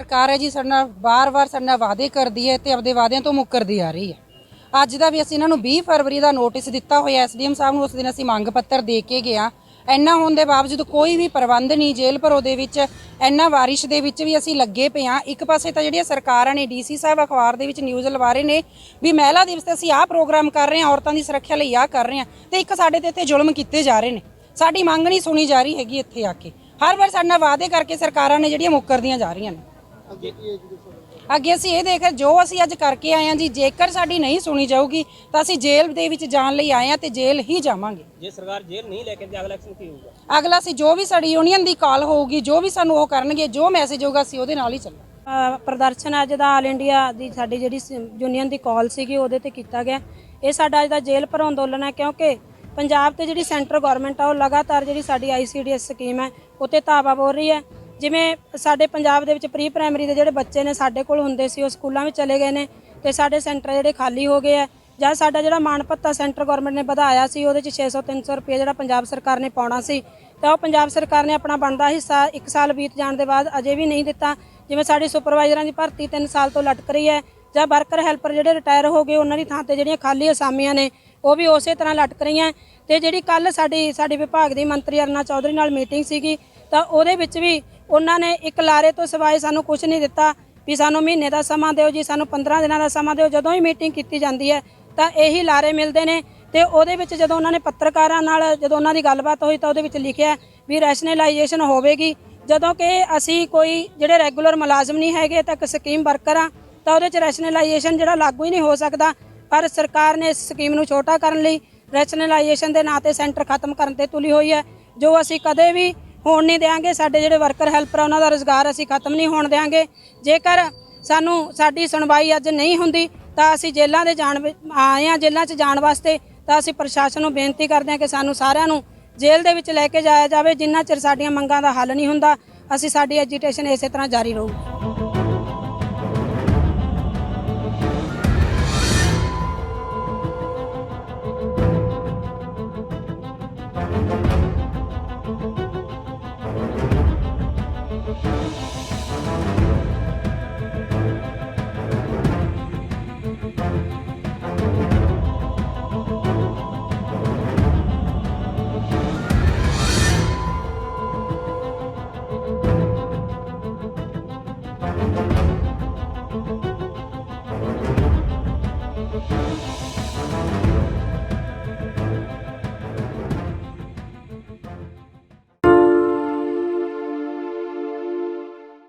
सरकार है जी साडे नाल बार-बार साडे नाल वादे करदी है ते अपने वादियां तो मुकरदी आ रही है। अज दा भी असीं इन्हां नूं 20 फरवरी का नोटिस दिता होया SDM साहब नूं, उस दिन असीं मंग पत्तर दे के गए। इन्ना होने के बावजूद कोई भी प्रबंध नहीं। जेल भरो दे विच इन्ना बारिश दे विच भी असीं लगे पे हाँ। एक पासे तो जिहड़ियां सरकारां ने DC साहब अखबार दे विच न्यूज़ लवा रहे ने भी महिला दिवस ते असीं आह प्रोग्राम कर रहे हैं, औरतां दी सुरक्षा लई आह कर रहे हैं, ते एक साडे ते इत्थे जुल्म कीते जा रहे ने। साडी मंग नहीं सुनी जा रही हैगी। इत्थे आके हर बार साडे नाल वादे करके सरकारां ने जिहड़ियां मुकरदियां जा रहीआं ने। ਅੱਗੇ ਅਸੀਂ ਇਹ ਦੇਖ ਜੋ ਅਸੀਂ ਅੱਜ ਕਰਕੇ ਆਏ ਹਾਂ ਜੀ, ਜੇਕਰ ਸਾਡੀ ਨਹੀਂ ਸੁਣੀ ਜਾਊਗੀ ਤਾਂ ਅਸੀਂ ਜੇਲ੍ਹ ਦੇ ਵਿੱਚ ਜਾਣ ਲਈ ਆਏ ਹਾਂ ਤੇ ਜੇਲ੍ਹ ਹੀ ਜਾਵਾਂਗੇ। ਜੇ ਸਰਕਾਰ ਜੇਲ੍ਹ ਨਹੀਂ ਲੈ ਕੇ ਤੇ ਅਗਲਾ ਐਕਸ਼ਨ ਕੀ ਹੋਊਗਾ? ਅਗਲਾ ਅਸੀਂ ਜੋ ਵੀ ਸਾਡੀ ਯੂਨੀਅਨ ਦੀ ਕਾਲ ਹੋਊਗੀ, ਜੋ ਵੀ ਸਾਨੂੰ ਉਹ ਕਰਨਗੇ, ਜੋ ਮੈਸੇਜ ਹੋਊਗਾ ਅਸੀਂ ਉਹਦੇ ਨਾਲ ਹੀ ਚੱਲਾਂਗੇ। ਪ੍ਰਦਰਸ਼ਨ ਅੱਜ ਦਾ ਆਲ ਇੰਡੀਆ ਦੀ ਸਾਡੀ ਜਿਹੜੀ ਯੂਨੀਅਨ ਦੀ ਕਾਲ ਸੀਗੀ ਉਹਦੇ ਤੇ ਕੀਤਾ ਗਿਆ। ਇਹ ਸਾਡਾ ਅੱਜ ਦਾ ਜੇਲ੍ਹ ਭਰੋ ਅੰਦੋਲਨ ਹੈ, ਕਿਉਂਕਿ ਪੰਜਾਬ ਤੇ ਜਿਹੜੀ ਸੈਂਟਰ ਗਵਰਨਮੈਂਟ ਆ ਉਹ ਲਗਾਤਾਰ ਜਿਹੜੀ ਸਾਡੀ ICDS ਸਕੀਮ ਹੈ ਉੱਤੇ ਧਾਵਾ ਬੋਲ ਰਹੀ ਹੈ। ਜਿਵੇਂ ਸਾਡੇ ਪੰਜਾਬ ਦੇ ਵਿੱਚ ਪ੍ਰੀ ਪ੍ਰਾਇਮਰੀ ਦੇ ਜਿਹੜੇ ਬੱਚੇ ਨੇ ਸਾਡੇ ਕੋਲ ਹੁੰਦੇ ਸੀ ਉਹ ਸਕੂਲਾਂ ਵਿੱਚ ਚਲੇ ਗਏ ਨੇ ਤੇ ਸਾਡੇ ਸੈਂਟਰ ਜਿਹੜੇ ਖਾਲੀ ਹੋ ਗਏ ਆ। ਜਾਂ ਸਾਡਾ ਜਿਹੜਾ ਮਾਣ ਭੱਤਾ ਸੈਂਟਰ ਗਵਰਨਮੈਂਟ ਨੇ ਵਧਾਇਆ ਸੀ ਉਹਦੇ 'ਚ 600-300 ਰੁਪਏ ਜਿਹੜਾ ਪੰਜਾਬ ਸਰਕਾਰ ਨੇ ਪਾਉਣਾ ਸੀ ਤਾਂ ਉਹ ਪੰਜਾਬ ਸਰਕਾਰ ਨੇ ਆਪਣਾ ਬਣਦਾ ਹਿੱਸਾ 1 ਸਾਲ ਬੀਤ ਜਾਣ ਦੇ ਬਾਅਦ ਅਜੇ ਵੀ ਨਹੀਂ ਦਿੱਤਾ। ਜਿਵੇਂ ਸਾਡੀ ਸੁਪਰਵਾਈਜ਼ਰਾਂ ਦੀ ਭਰਤੀ 3 ਸਾਲ ਤੋਂ ਲਟਕ ਰਹੀ ਹੈ, ਜਾਂ ਵਰਕਰ ਹੈਲਪਰ ਜਿਹੜੇ ਰਿਟਾਇਰ ਹੋ ਗਏ ਉਹਨਾਂ ਦੀ ਥਾਂ ਤੇ ਜਿਹੜੀਆਂ ਖਾਲੀ ਅਸਾਮੀਆਂ ਨੇ ਉਹ ਵੀ ਉਸੇ ਤਰ੍ਹਾਂ ਲਟਕ ਰਹੀਆਂ। ਤੇ ਜਿਹੜੀ ਕੱਲ ਸਾਡੀ ਵਿਭਾਗ ਦੀ ਮੰਤਰੀ ਅਰੁਣਾ ਚੌਧਰੀ ਨਾਲ ਮੀਟਿੰਗ ਸੀਗੀ ਤਾਂ ਉਹਦੇ ਵਿੱਚ ਵੀ ਉਹਨਾਂ ਨੇ ਇੱਕ ਲਾਰੇ ਤੋਂ ਸਿਵਾਏ ਸਾਨੂੰ ਕੁਝ ਨਹੀਂ ਦਿੱਤਾ ਵੀ ਸਾਨੂੰ ਮਹੀਨੇ ਦਾ ਸਮਾਂ ਦਿਓ ਜੀ, ਸਾਨੂੰ 15 ਦਿਨਾਂ ਦਾ ਸਮਾਂ ਦਿਓ। ਜਦੋਂ ਹੀ ਮੀਟਿੰਗ ਕੀਤੀ ਜਾਂਦੀ ਹੈ ਤਾਂ ਇਹੀ ਲਾਰੇ ਮਿਲਦੇ ਨੇ। ਤੇ ਉਹਦੇ ਵਿੱਚ ਜਦੋਂ ਉਹਨਾਂ ਨੇ ਪੱਤਰਕਾਰਾਂ ਨਾਲ ਜਦੋਂ ਉਹਨਾਂ ਦੀ ਗੱਲਬਾਤ ਹੋਈ ਤਾਂ ਉਹਦੇ ਵਿੱਚ ਲਿਖਿਆ ਵੀ ਰੈਸ਼ਨਲਾਈਜੇਸ਼ਨ ਹੋਵੇਗੀ, ਜਦੋਂ ਕਿ ਅਸੀਂ ਕੋਈ ਜਿਹੜੇ ਰੈਗੂਲਰ ਮੁਲਾਜ਼ਮ ਨਹੀਂ ਹੈਗੇ ਤਾਂ ਇੱਕ ਸਕੀਮ ਵਰਕਰ ਆ ਤਾਂ ਉਹਦੇ 'ਚ ਰੈਸ਼ਨਲਾਈਜੇਸ਼ਨ ਜਿਹੜਾ ਲਾਗੂ ਹੀ ਨਹੀਂ ਹੋ ਸਕਦਾ। ਪਰ ਸਰਕਾਰ ਨੇ ਇਸ ਸਕੀਮ ਨੂੰ ਛੋਟਾ ਕਰਨ ਲਈ ਰੈਸ਼ਨਲਾਈਜੇਸ਼ਨ ਦੇ ਨਾਂ 'ਤੇ ਸੈਂਟਰ ਖਤਮ ਕਰਨ 'ਤੇ ਤੁਲੀ ਹੋਈ ਹੈ, ਜੋ ਅਸੀਂ ਕਦੇ ਵੀ ਹੋਣ ਨਹੀਂ ਦੇਵਾਂਗੇ। ਸਾਡੇ ਜਿਹੜੇ ਵਰਕਰ ਹੈਲਪਰ ਆ ਉਹਨਾਂ ਦਾ ਰੁਜ਼ਗਾਰ ਅਸੀਂ ਖਤਮ ਨਹੀਂ ਹੋਣ ਦੇਵਾਂਗੇ। ਜੇਕਰ ਸਾਡੀ ਸੁਣਵਾਈ ਅੱਜ ਨਹੀਂ ਹੁੰਦੀ ਤਾਂ ਅਸੀਂ ਜੇਲ੍ਹਾਂ ਦੇ ਆਏ ਹਾਂ, ਜੇਲ੍ਹਾਂ 'ਚ ਜਾਣ ਵਾਸਤੇ। ਤਾਂ ਅਸੀਂ ਪ੍ਰਸ਼ਾਸਨ ਨੂੰ ਬੇਨਤੀ ਕਰਦੇ ਹਾਂ ਕਿ ਸਾਨੂੰ ਸਾਰਿਆਂ ਨੂੰ ਜੇਲ੍ਹ ਦੇ ਵਿੱਚ ਲੈ ਕੇ ਜਾਇਆ ਜਾਵੇ। ਜਿੰਨਾ ਚਿਰ ਸਾਡੀਆਂ ਮੰਗਾਂ ਦਾ ਹੱਲ ਨਹੀਂ ਹੁੰਦਾ ਅਸੀਂ ਸਾਡੀ ਐਜੀਟੇਸ਼ਨ ਇਸੇ ਤਰ੍ਹਾਂ ਜਾਰੀ ਰਹੂ।